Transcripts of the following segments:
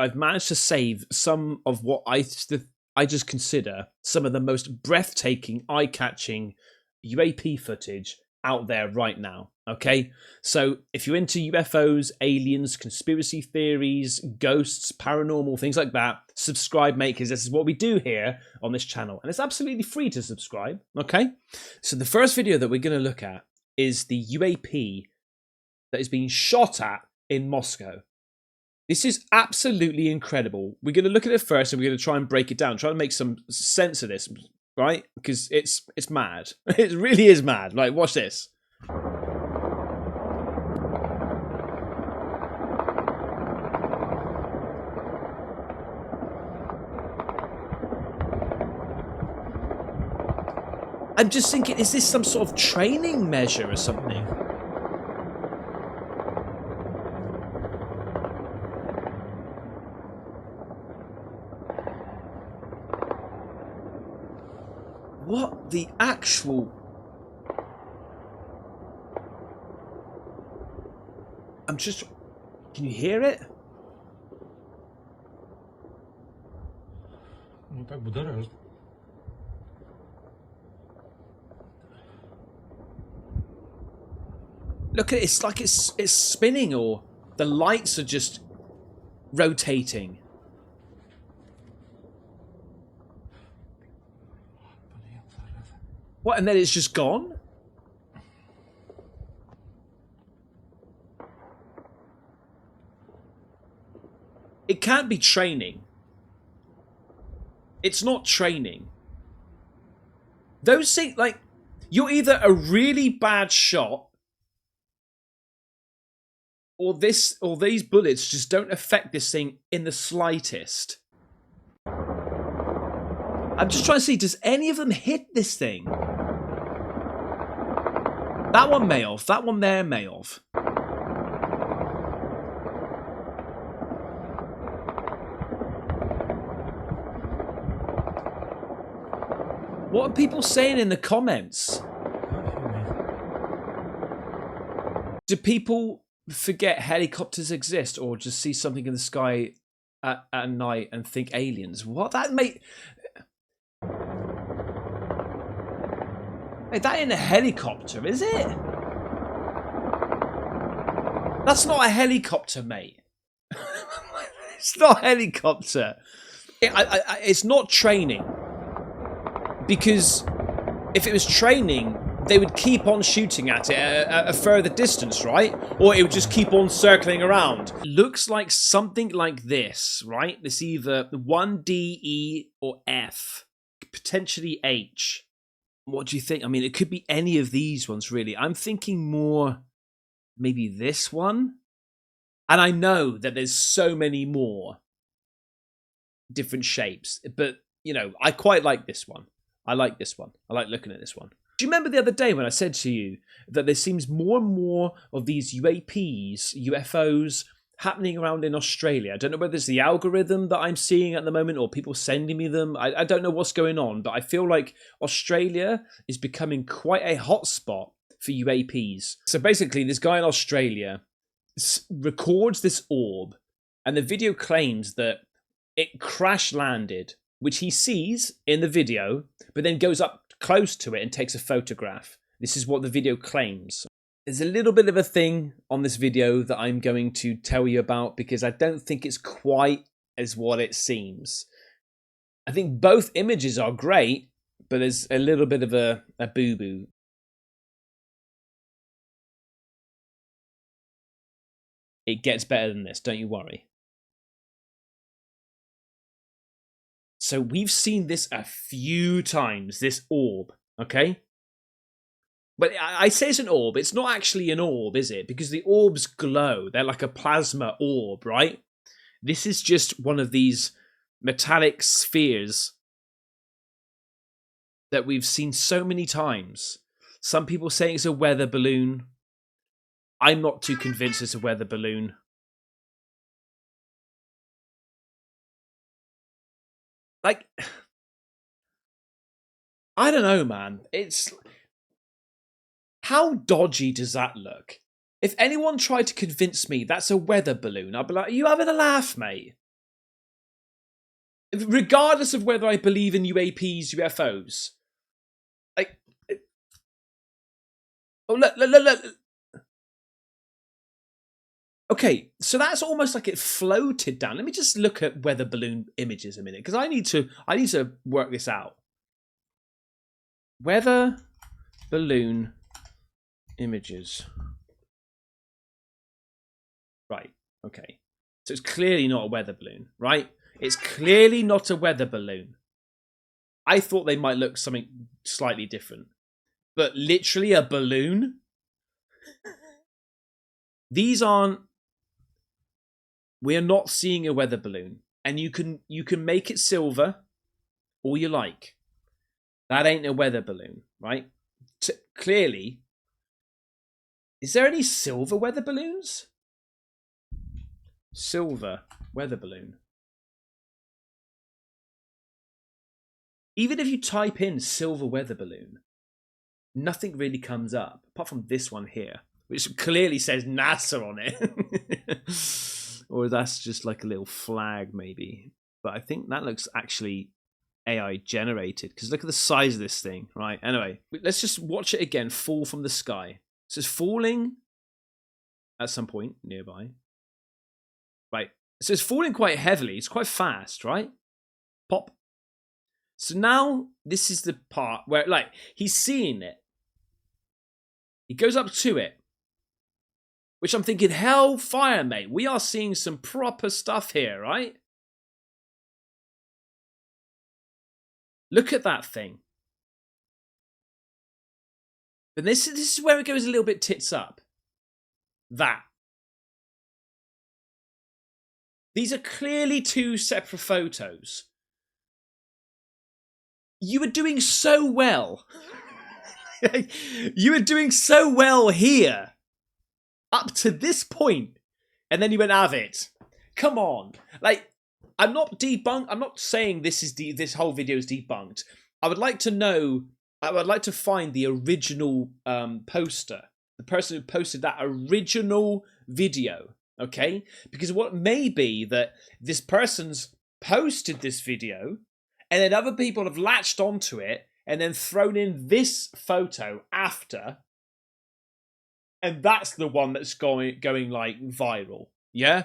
I've managed to save some of what I just consider some of the most breathtaking, eye-catching UAP footage out there right now. Okay, so if you're into UFOs, aliens, conspiracy theories, ghosts, paranormal things like that, subscribe, mate, because this is what we do here on this channel, and it's absolutely free to subscribe. Okay, so the first video that we're going to look at is the UAP that is being shot at in Moscow. This is absolutely incredible. We're going to look at it first, and we're going to try and break it down, try to make some sense of this, right? Because it's mad. It really is mad. Like, watch this. I'm just thinking, is this some sort of training measure or something? What the actual... I'm just... Can you hear it? Ну так будоражит. Look at it, it's like it's spinning, or the lights are just rotating. What, and then it's just gone? It can't be training. It's not training. Those things, like, you're either a really bad shot, or these bullets just don't affect this thing in the slightest. I'm just trying to see, does any of them hit this thing? That one may have. That one there may have. What are people saying in the comments? Do people forget helicopters exist, or just see something in the sky at night and think aliens? What? That mate... Hey, that ain't a helicopter, is it? That's not a helicopter, mate. It's not a helicopter. It's not training. Because if it was training, they would keep on shooting at it at a further distance, right? Or it would just keep on circling around. Looks like something like this, right? It's either 1D, E, or F. Potentially H. What do you think? I mean, it could be any of these ones, really. I'm thinking more maybe this one. And I know that there's so many more different shapes. But, you know, I quite like this one. I like this one. I like looking at this one. Do you remember the other day when I said to you that there seems more and more of these UAPs, UFOs, happening around in Australia? I don't know whether it's the algorithm that I'm seeing at the moment or people sending me them. I don't know what's going on, but I feel like Australia is becoming quite a hotspot for UAPs. So basically, this guy in Australia records this orb, and the video claims that it crash landed, which he sees in the video, but then goes up close to it and takes a photograph. This is what the video claims. There's a little bit of a thing on this video that I'm going to tell you about, because I don't think it's quite as what it seems. I think both images are great, but there's a little bit of a boo-boo. It gets better than this, don't you worry. So we've seen this a few times, this orb, okay? But I say it's an orb. It's not actually an orb, is it? Because the orbs glow. They're like a plasma orb, right? This is just one of these metallic spheres that we've seen so many times. Some people saying it's a weather balloon. I'm not too convinced it's a weather balloon. Like, I don't know, man. It's... How dodgy does that look? If anyone tried to convince me that's a weather balloon, I'd be like, are you having a laugh, mate? regardless of whether I believe in UAPs, UFOs. Like, oh look. Okay, so that's almost like it floated down. Let me just look at weather balloon images a minute, because I need to work this out. Weather balloon images. Right, okay. So it's clearly not a weather balloon, right? It's clearly not a weather balloon. I thought they might look something slightly different. But literally a balloon? These aren't... We're not seeing a weather balloon. And you can make it silver all you like. That ain't a weather balloon, right? Clearly. Is there any silver weather balloons? Silver weather balloon. Even if you type in silver weather balloon, nothing really comes up, apart from this one here, which clearly says NASA on it. Or that's just like a little flag, maybe. But I think that looks actually AI generated, because look at the size of this thing, right? Anyway, let's just watch it again fall from the sky. So it's falling at some point nearby. Right. So it's falling quite heavily. It's quite fast, right? Pop. So now this is the part where, like, he's seeing it. He goes up to it. Which I'm thinking, hellfire, mate. We are seeing some proper stuff here, right? Look at that thing. And this is where it goes a little bit tits up. That. These are clearly two separate photos. You were doing so well. You were doing so well here. Up to this point. And then you went, have it. Come on. Like, I'm not saying this whole video is debunked. I would like to know, I would like to find the original poster. The person who posted that original video. Okay? Because what may be that this person's posted this video and then other people have latched onto it and then thrown in this photo after, and that's the one that's going like viral. Yeah?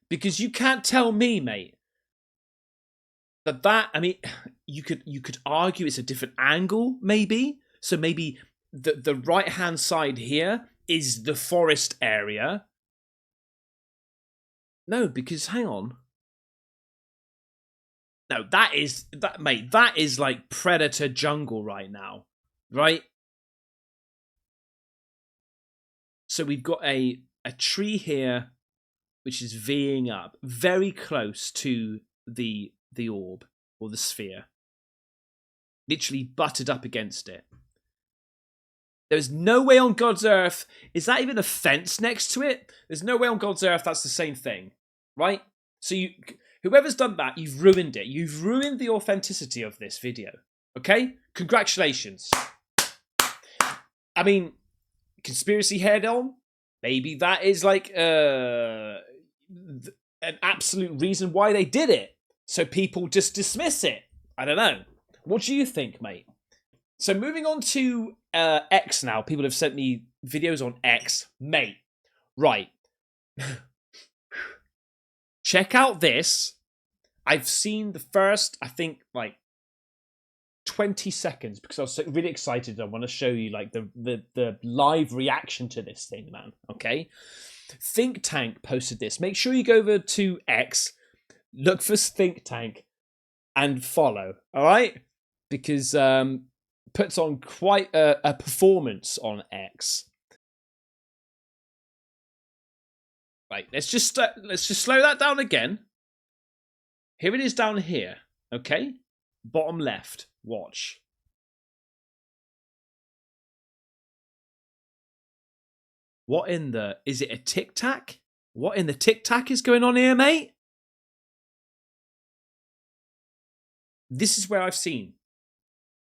Because you can't tell me, mate, that I mean, you could argue it's a different angle, maybe. So maybe the right hand side here is the forest area. No, because hang on. No, mate, that is like Predator jungle right now. Right? So we've got a tree here which is V'ing up very close to the orb or the sphere. Literally butted up against it. There's no way on God's earth. Is that even a fence next to it? There's no way on God's earth that's the same thing. Right? So whoever's done that, you've ruined it. You've ruined the authenticity of this video. Okay? Congratulations. I mean, conspiracy head on? Maybe that is like an absolute reason why they did it. So people just dismiss it. I don't know. What do you think, mate? So moving on to X now. People have sent me videos on X. Mate, right. Check out this. I've seen the first, I think, like 20 seconds because I was really excited. I want to show you like the live reaction to this thing, man. Okay. Think Tank posted this. Make sure you go over to X, look for Think Tank, and follow. All right, because puts on quite a performance on X. Right, let's just slow that down again. Here it is down here. Okay, bottom left. Watch. What in the... Is it a TikTak? What in the TikTak is going on here, mate? This is where I've seen.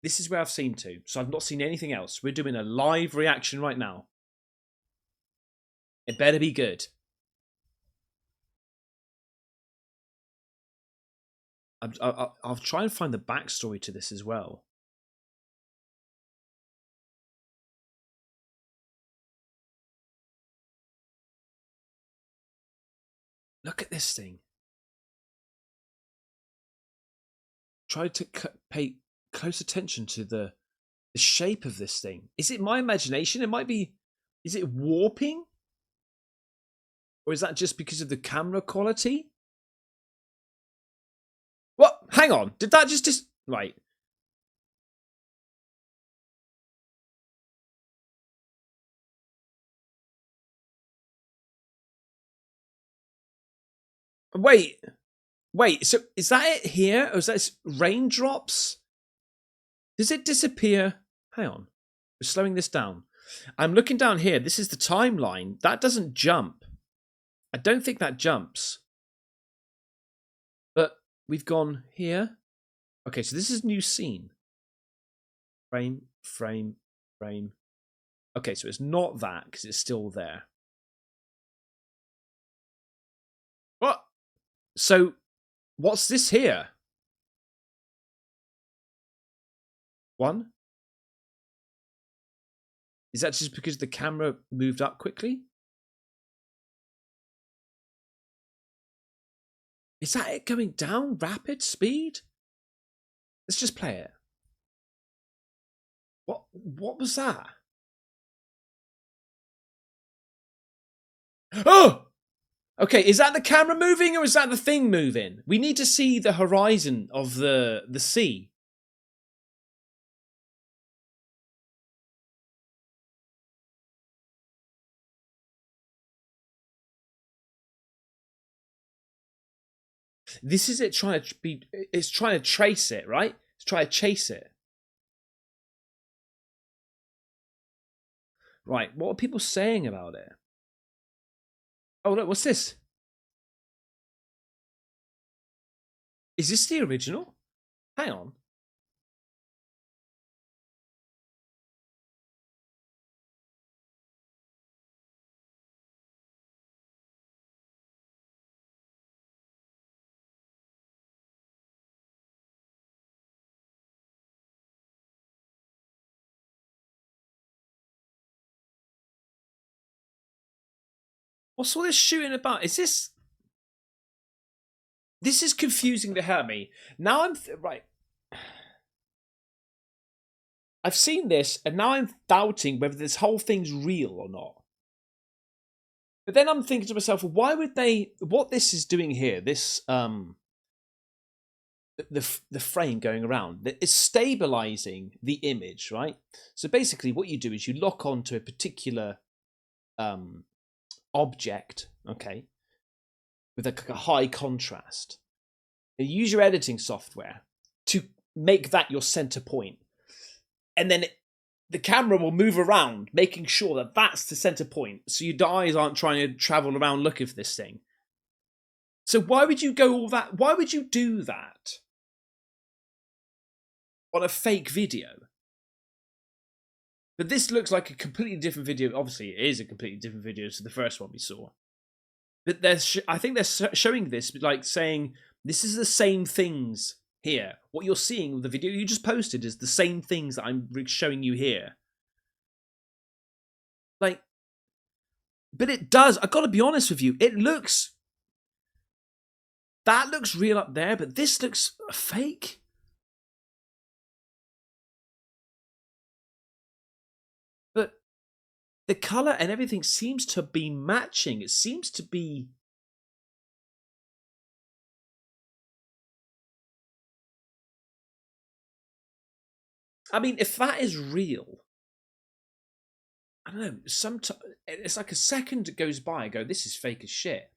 This is where I've seen to. So I've not seen anything else. We're doing a live reaction right now. It better be good. I'll try and find the backstory to this as well. Look at this thing. Try to pay close attention to the shape of this thing. Is it my imagination? It might be. Is it warping? Or is that just because of the camera quality? What? Hang on. Did that just right? Wait. So is that it here, or is that raindrops? Does it disappear? Hang on. We're slowing this down. I'm looking down here. This is the timeline. That doesn't jump. I don't think that jumps. But we've gone here. Okay, so this is new scene. Frame. Okay, so it's not that because it's still there. What? So, what's this here? One? Is that just because the camera moved up quickly? Is that it going down rapid speed? Let's just play it. What was that? Oh! Okay, is that the camera moving or is that the thing moving? We need to see the horizon of the sea. This is it trying to be. It's trying to trace it, right? It's trying to chase it. Right, what are people saying about it? Oh, look, what's this? Is this the original? Hang on. What's all this shooting about? Is this... This is confusing the hell out of me. Now I'm... right. I've seen this, and now I'm doubting whether this whole thing's real or not. But then I'm thinking to myself, why would they... What this is doing here, this... the frame going around, it's stabilizing the image, right? So basically what you do is you lock onto a particular object, okay, with a high contrast. You use your editing software to make that your center point, and then the camera will move around, making sure that that's the center point, so your eyes aren't trying to travel around looking for this thing. So why would you go all that? Why would you do that on a fake video? But this looks like a completely different video. Obviously, it is a completely different video to the first one we saw. But I think they're showing this, like saying, this is the same things here. What you're seeing with the video you just posted is the same things that I'm showing you here. Like, but it does. I've got to be honest with you. It looks... That looks real up there, but this looks fake. But the colour and everything seems to be matching. It seems to be... I mean, if that is real, I don't know, sometimes it's like a second goes by, I go, this is fake as shit.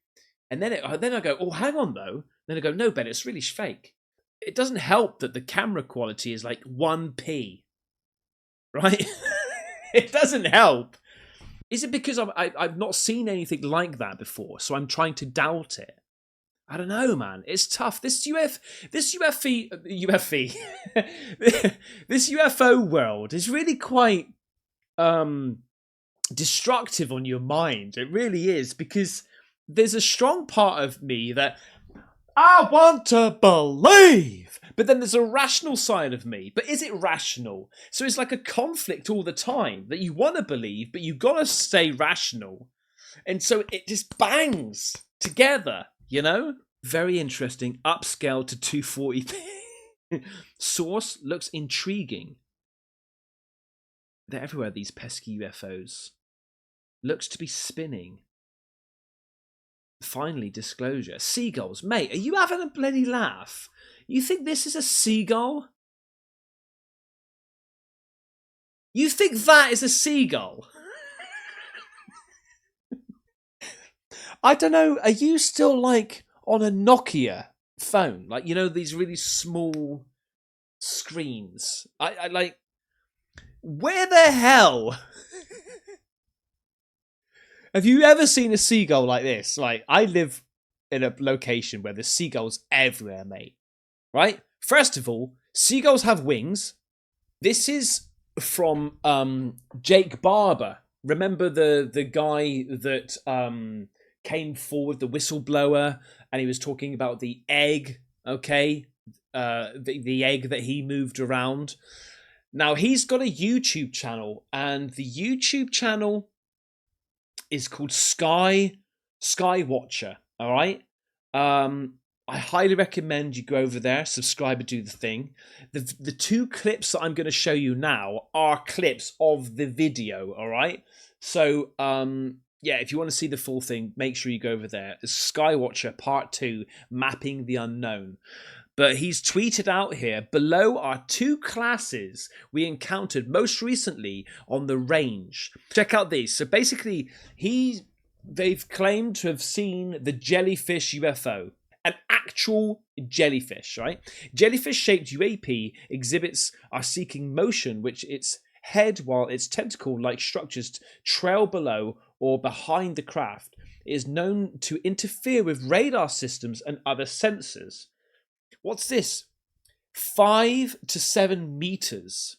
And then I go, oh, hang on though. Then I go, no, Ben, it's really fake. It doesn't help that the camera quality is like 1p, right? It doesn't help. Is it because I've not seen anything like that before, so I'm trying to doubt it? I don't know, man. It's tough. This UFO world is really quite destructive on your mind. It really is, because there's a strong part of me that I want to believe. But then there's a rational side of me. But is it rational? So it's like a conflict all the time that you want to believe, but you've got to stay rational. And so it just bangs together, you know? Very interesting. Upscale to 240p. Source looks intriguing. They're everywhere, these pesky UFOs. Looks to be spinning. Finally, disclosure. Seagulls. Mate, are you having a bloody laugh? You think this is a seagull? You think that is a seagull? I don't know. Are you still like on a Nokia phone? Like, you know, these really small screens. I like, where the hell? Have you ever seen a seagull like this? Like, I live in a location where there's seagulls everywhere, mate. Right? First of all, seagulls have wings. This is from Jake Barber. Remember the guy that came forward, the whistleblower, and he was talking about the egg, okay? The egg that he moved around. Now, he's got a YouTube channel, and the YouTube channel is called Skywatcher, all right? I highly recommend you go over there, subscribe and do the thing. The two clips that I'm going to show you now are clips of the video, all right? So, yeah, if you want to see the full thing, make sure you go over there. It's Skywatcher Part 2, Mapping the Unknown. But he's tweeted out here, below are two classes we encountered most recently on the range. Check out these. So basically, they've claimed to have seen the jellyfish UFO. An actual jellyfish, right? Jellyfish-shaped UAP exhibits are seeking motion, which its head, while its tentacle-like structures trail below or behind the craft, is known to interfere with radar systems and other sensors. What's this? 5 to 7 meters.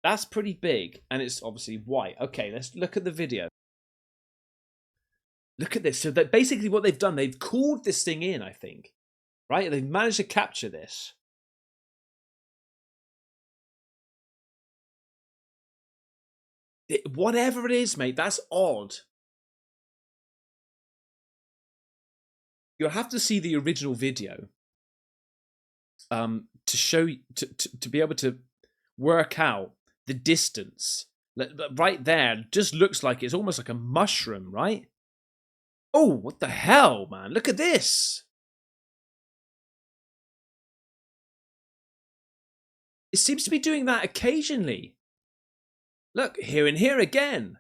That's pretty big, and it's obviously white. Okay, let's look at the video. Look at this. So that basically what they've done, they've called this thing in, I think. Right? They've managed to capture this. Whatever it is, mate, that's odd. You'll have to see the original video to show to be able to work out the distance. Right there, just looks like it's almost like a mushroom, right? Oh, what the hell, man? Look at this. It seems to be doing that occasionally. Look, here and here again.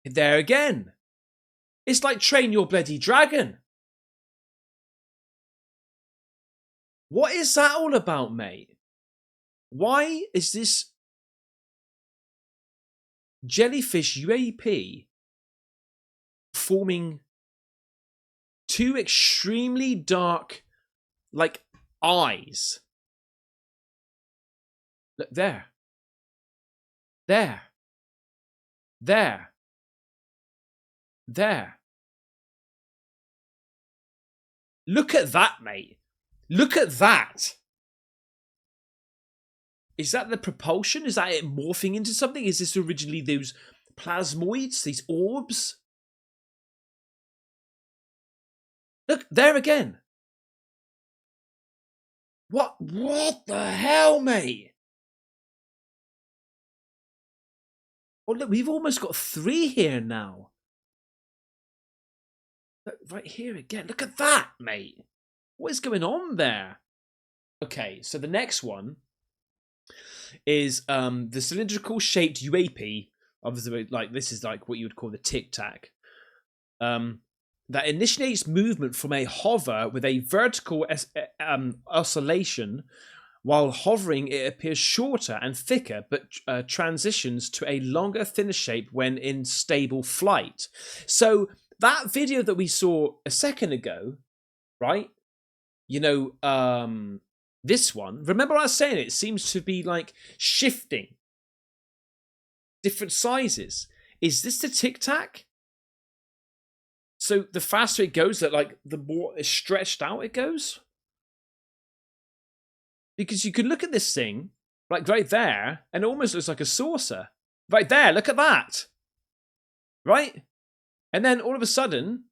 There again. It's like Train Your Bloody Dragon. What is that all about, mate? Why is this jellyfish UAP forming two extremely dark, like, eyes? Look, there. There. There. There. Look at that, mate. Look at that. Is that the propulsion? Is that it morphing into something? Is this originally those plasmoids, these orbs? Look, there again. What the hell, mate? Oh, look, we've almost got 3 here now. Look, right here again. Look at that, mate. What is going on there? Okay, so the next one is the cylindrical shaped UAP. Obviously, like, this is like what you would call the TikTak. That initiates movement from a hover with a vertical oscillation. While hovering, it appears shorter and thicker, but transitions to a longer, thinner shape when in stable flight. So that video that we saw a second ago, right? You know, this one, remember I was saying it seems to be like shifting. Different sizes. Is this the TikTak? So the faster it goes, that like the more stretched out it goes. Because you can look at this thing, like right there, and it almost looks like a saucer. Right there, look at that. Right? And then all of a sudden,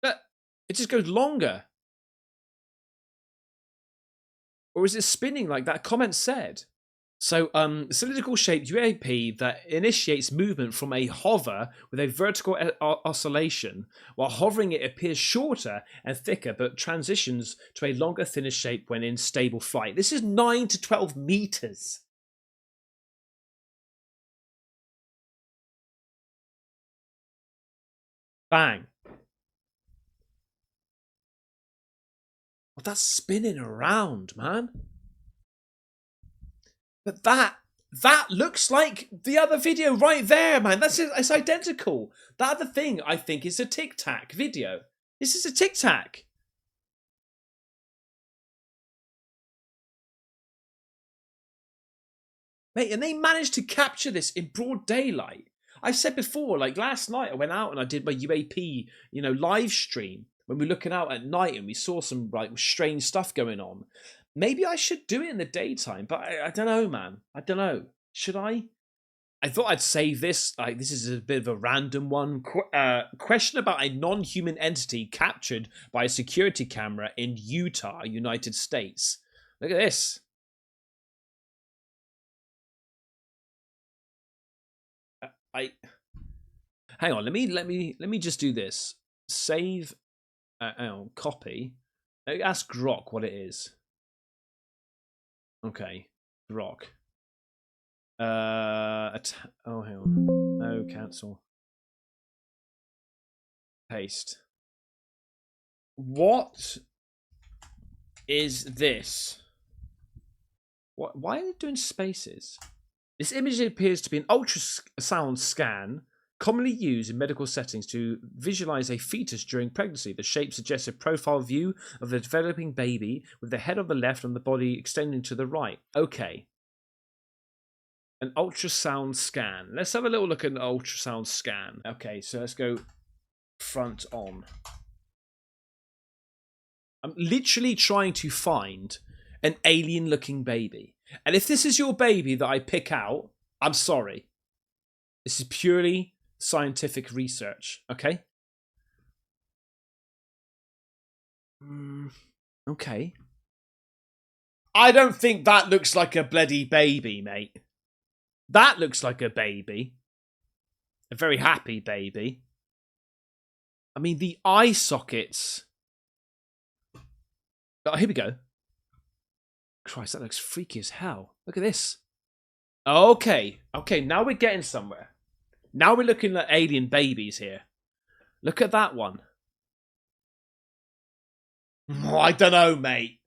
it just goes longer. Or is it spinning like that comment said? So, cylindrical shaped UAP that initiates movement from a hover with a vertical oscillation. While hovering, it appears shorter and thicker, but transitions to a longer, thinner shape when in stable flight. This is 9 to 12 meters. Bang. Well, that's spinning around, man. But that looks like the other video right there, man. It's identical. That other thing, I think, is a TikTak video. This is a TikTak. Mate, and they managed to capture this in broad daylight. I've said before, like last night, I went out and I did my UAP, live stream when we were looking out at night and we saw some like strange stuff going on. Maybe I should do it in the daytime, but I don't know, man. I don't know. Should I? I thought I'd save this. Like, this is a bit of a random one. Question about a non-human entity captured by a security camera in Utah, United States. Look at this. Hang on. Let me just do this. Save. Copy. Ask Grok what it is. Okay, Grok. Hang on. No, cancel. Paste. What is this? What? Why are they doing spaces? This image appears to be an ultrasound scan commonly used in medical settings to visualize a fetus during pregnancy. The shape suggests a profile view of the developing baby with the head on the left and the body extending to the right. Okay. An ultrasound scan. Let's have a little look at an ultrasound scan. Okay, so let's go front on. I'm literally trying to find an alien-looking baby. And if this is your baby that I pick out, I'm sorry. This is purely scientific research, okay? Okay. I don't think that looks like a bloody baby, mate. That looks like a baby. A very happy baby. I mean, the eye sockets. Oh, here we go. Christ, that looks freaky as hell. Look at this. Okay. Okay, now we're getting somewhere. Now we're looking at alien babies here. Look at that one. Oh, I don't know, mate.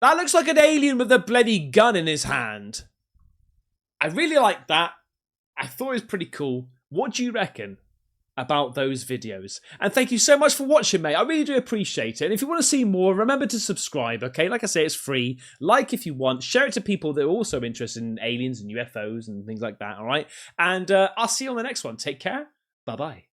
That looks like an alien with a bloody gun in his hand. I really like that. I thought it was pretty cool. What do you reckon about those videos? And thank you so much for watching, mate. I really do appreciate it. And if you want to see more, remember to subscribe, okay? Like I say, it's free. Like if you want. Share it to people that are also interested in aliens and UFOs and things like that, all right? And I'll see you on the next one. Take care. Bye-bye.